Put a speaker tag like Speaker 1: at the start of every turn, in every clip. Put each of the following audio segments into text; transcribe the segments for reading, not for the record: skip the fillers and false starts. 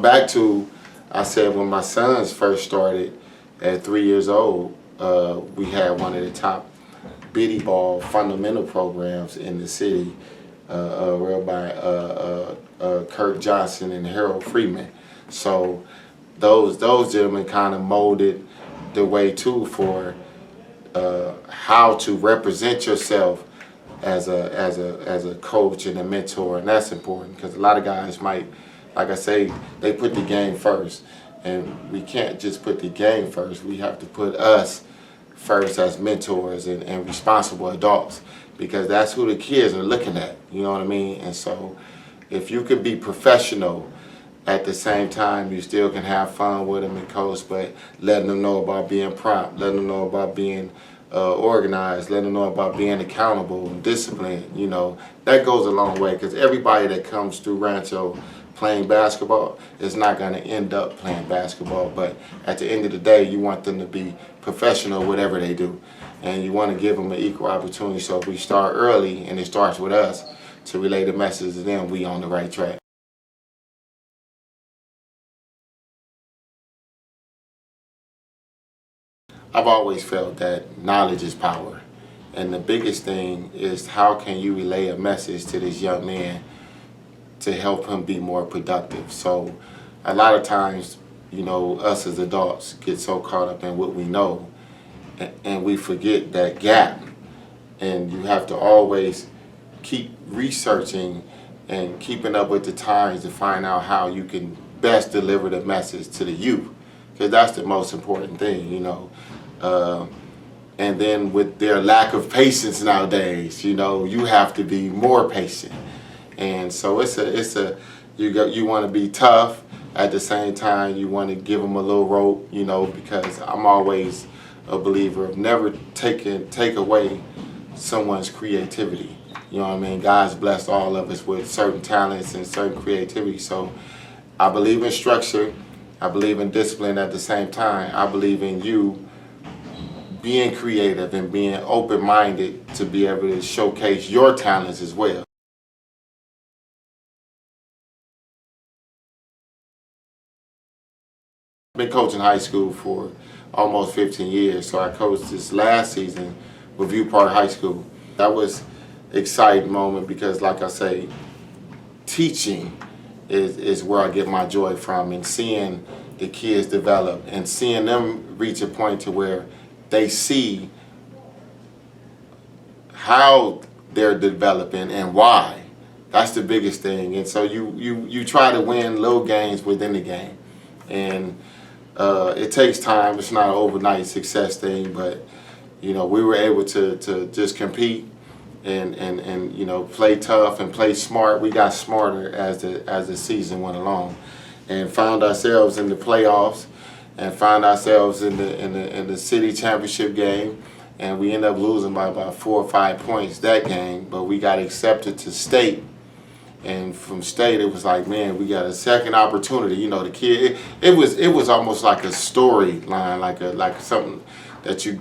Speaker 1: back to, I said when my sons first started at 3 years old, we had one of the top bitty ball fundamental programs in the city, run by Kirk Johnson and Harold Freeman. So those gentlemen kind of molded the way too for how to represent yourself as a coach and a mentor, and that's important because a lot of guys might, like I say, they put the game first, and we can't just put the game first. We have to put us first as mentors and responsible adults, because that's who the kids are looking at, you know what I mean? And so if you can be professional at the same time, you still can have fun with them and coach, but letting them know about being prompt, letting them know about being organized, letting them know about being accountable and disciplined, you know, that goes a long way, because everybody that comes through Rancho playing basketball is not going to end up playing basketball, but at the end of the day, you want them to be professional whatever they do, and you want to give them an equal opportunity. So if we start early and it starts with us to relay the message to them, we on the right track. I've always felt that knowledge is power, and the biggest thing is how can you relay a message to this young man to help him be more productive. So a lot of times, you know, us as adults get so caught up in what we know, and we forget that gap, and you have to always keep researching and keeping up with the times to find out how you can best deliver the message to the youth, because that's the most important thing, you know. And then with their lack of patience nowadays, you know, you have to be more patient. And so you want to be tough, at the same time you want to give them a little rope, you know, because I'm always a believer of never take away someone's creativity. You know what I mean? God's blessed all of us with certain talents and certain creativity. So I believe in structure, I believe in discipline at the same time. I believe in you being creative and being open-minded to be able to showcase your talents as well. I've been coaching high school for almost 15 years, so I coached this last season with View Park High School. That was an exciting moment because, like I say, teaching is where I get my joy from, and seeing the kids develop and seeing them reach a point to where they see how they're developing and why. That's the biggest thing. And so you try to win little games within the game. And it takes time. It's not an overnight success thing, but you know, we were able to just compete and you know, play tough and play smart. We got smarter as the season went along, and found ourselves in the playoffs, and found ourselves in the city championship game, and we ended up losing by about 4 or 5 points that game, but we got accepted to state. And from state, it was like, man, we got a second opportunity. You know, the kid, it was almost like a storyline, like something that you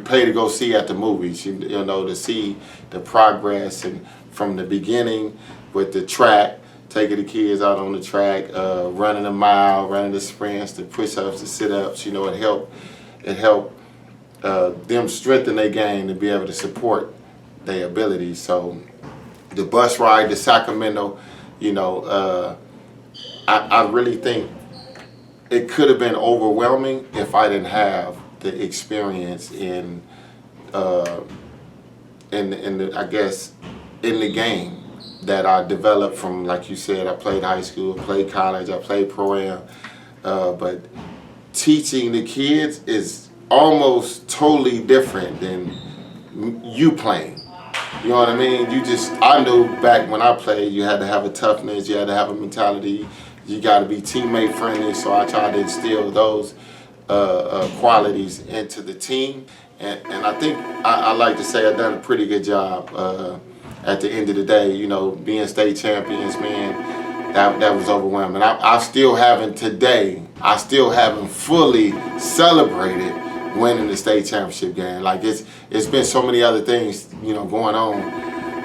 Speaker 1: pay to go see at the movies. You know, to see the progress, and from the beginning with the track, taking the kids out on the track, running a mile, running the sprints, the push-ups, the sit-ups. You know, it helped them strengthen their game to be able to support their abilities. So the bus ride to Sacramento, you know, I really think it could have been overwhelming if I didn't have the experience in the I guess in the game that I developed from, like you said, I played high school, I played college, I played pro-am, but teaching the kids is almost totally different than you playing. You know what I mean? I knew back when I played, you had to have a toughness, you had to have a mentality, you got to be teammate friendly, so I tried to instill those qualities into the team. And I think I like to say I've done a pretty good job at the end of the day. You know, being state champions, man, that was overwhelming. I still haven't fully celebrated winning the state championship game. Like it's been so many other things, you know, going on.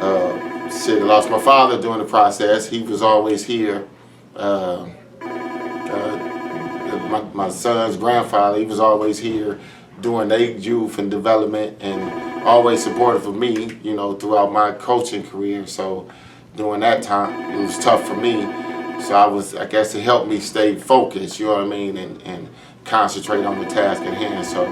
Speaker 1: I lost my father during the process. He was always here. my son's grandfather, he was always here doing their youth and development and always supportive of me, you know, throughout my coaching career. So during that time, it was tough for me. So I guess it helped me stay focused, you know what I mean, and concentrate on the task at hand. So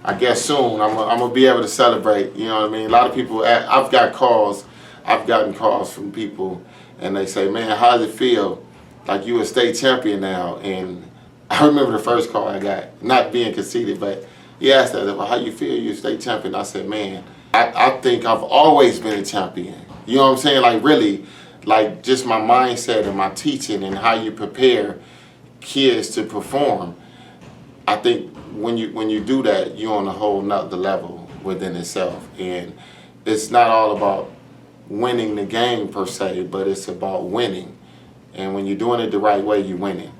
Speaker 1: I guess soon I'm gonna be able to celebrate, you know what I mean. A lot of people, I've gotten calls from people, and they say, man, how does it feel like you a state champion now? And I remember the first call I got, not being conceited, but he asked that, well, how you feel you're a state champion? I said, man, I think I've always been a champion. You know what I'm saying? Like really, like just my mindset and my teaching and how you prepare kids to perform. I think when you do that, you're on a whole nother level within itself. And it's not all about winning the game per se, but it's about winning. And when you're doing it the right way, you're winning.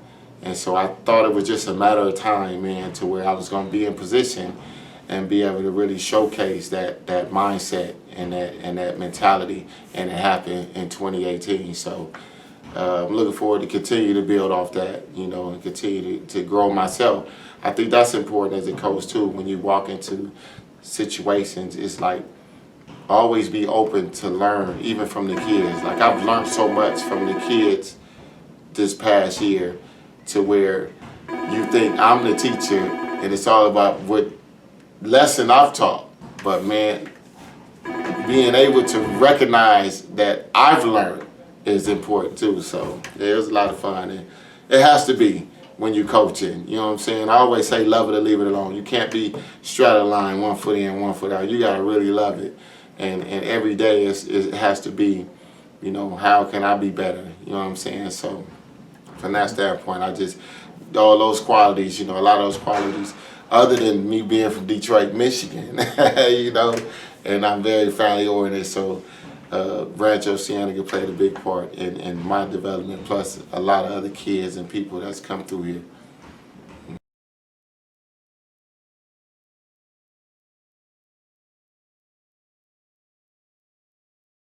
Speaker 1: And so I thought it was just a matter of time, man, to where I was going to be in position and be able to really showcase that mindset and that mentality, and it happened in 2018. So I'm looking forward to continue to build off that, you know, and continue to grow myself. I think that's important as a coach too. When you walk into situations, it's like always be open to learn, even from the kids. Like I've learned so much from the kids this past year, to where you think I'm the teacher and it's all about what lesson I've taught. But man, being able to recognize that I've learned is important too. So yeah, it was a lot of fun, and it has to be when you're coaching. You know what I'm saying? I always say love it or leave it alone. You can't be straddle line, 1 foot in, 1 foot out. You gotta really love it, and every day it has to be, you know, how can I be better? You know what I'm saying? So from that standpoint, all those qualities, you know, a lot of those qualities, other than me being from Detroit, Michigan, you know, and I'm very family oriented, so Rancho, Cienega played a big part in my development, plus a lot of other kids and people that's come through here.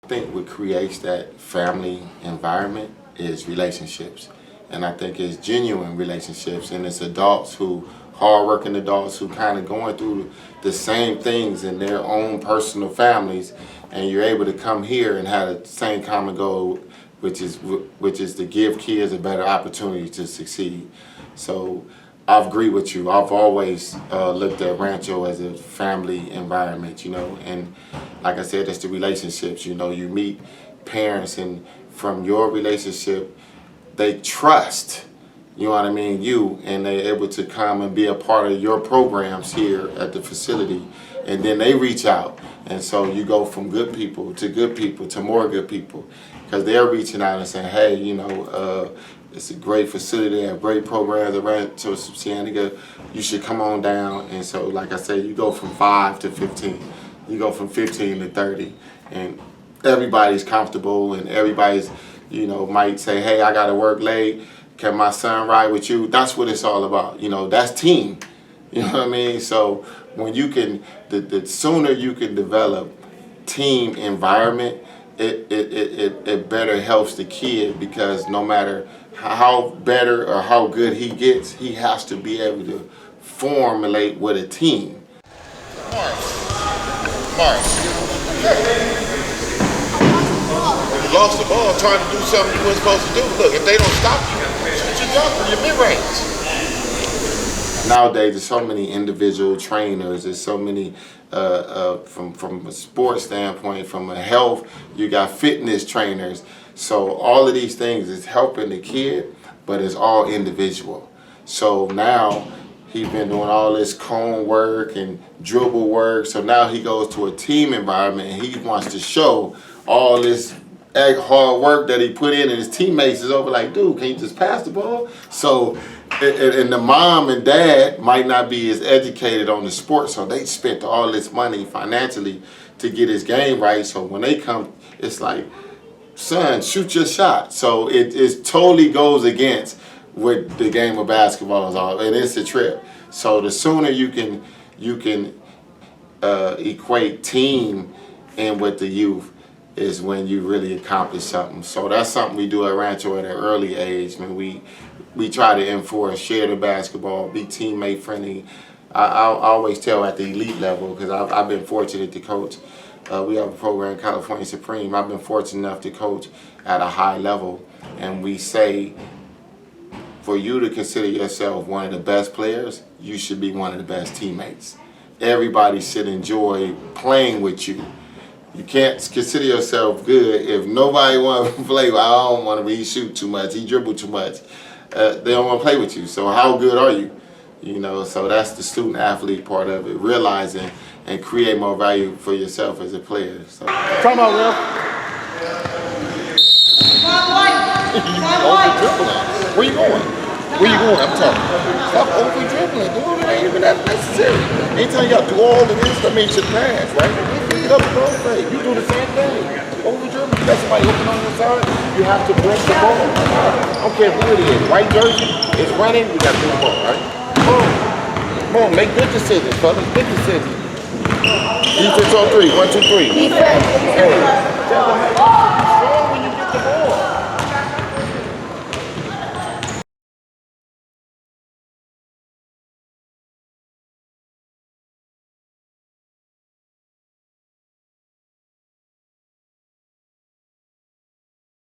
Speaker 1: I think what creates that family environment is relationships. And I think it's genuine relationships, and it's adults who, hardworking adults who kind of going through the same things in their own personal families, and you're able to come here and have the same common goal, which is to give kids a better opportunity to succeed. So I agree with you. I've always looked at Rancho as a family environment, you know, and like I said, it's the relationships. You know, you meet parents, and from your relationship, they trust, you know what I mean, you, and they're able to come and be a part of your programs here at the facility, and then they reach out, and so you go from good people to more good people, because they're reaching out and saying, hey, you know, it's a great facility, they have great programs at Rancho, Cienega, you should come on down. And so, like I said, you go from 5 to 15, you go from 15 to 30, and everybody's comfortable, and everybody's, you know, might say, hey, I gotta work late, can my son ride with you? That's what it's all about, you know, that's team, you know what I mean? So when you can, the sooner you can develop team environment, it better helps the kid, because no matter how better or how good he gets, he has to be able to formulate with a team. Mark. You lost the ball trying to do something you weren't supposed to do. Look, if they don't stop you, shoot your jumper, your mid-range. Nowadays, there's so many individual trainers. There's so many, from a sports standpoint, from a health, you got fitness trainers. So all of these things is helping the kid, but it's all individual. So now he's been doing all this cone work and dribble work. So now he goes to a team environment, and he wants to show all this hard work that he put in, and his teammates is over like, dude, can you just pass the ball? So, and the mom and dad might not be as educated on the sport, so they spent all this money financially to get his game right. So when they come, it's like, son, shoot your shot. So it totally goes against what the game of basketball is all, and it's a trip. So the sooner you can equate team in with the youth is when you really accomplish something. So that's something we do at Rancho at an early age. Man, we we try to enforce, share the basketball, be teammate friendly. I always tell at the elite level, because I've been fortunate to coach. We have a program, California Supreme. I've been fortunate enough to coach at a high level, and we say, for you to consider yourself one of the best players, you should be one of the best teammates. Everybody should enjoy playing with you. You can't consider yourself good if nobody wants to play. I don't want to. He shoot too much. He dribble too much. They don't want to play with you. So how good are you? You know. So that's the student athlete part of it. Realizing and create more value for yourself as a player. So.
Speaker 2: Time out, Will. Over dribbling. Where you going? Where you going? I'm talking. Stop over dribbling, dude. It ain't even that necessary. Anytime you got to do all of this, that means you pass, right? Get up and go play. You do the same thing. Over dribbling. You got somebody open on your side, you have to break the ball. I don't care who it is. White jersey is running, we got to do the ball, right? Boom. Boom. Make good decisions, fellas. Big decisions. Defense on 3. 1, 2, 3. Hey.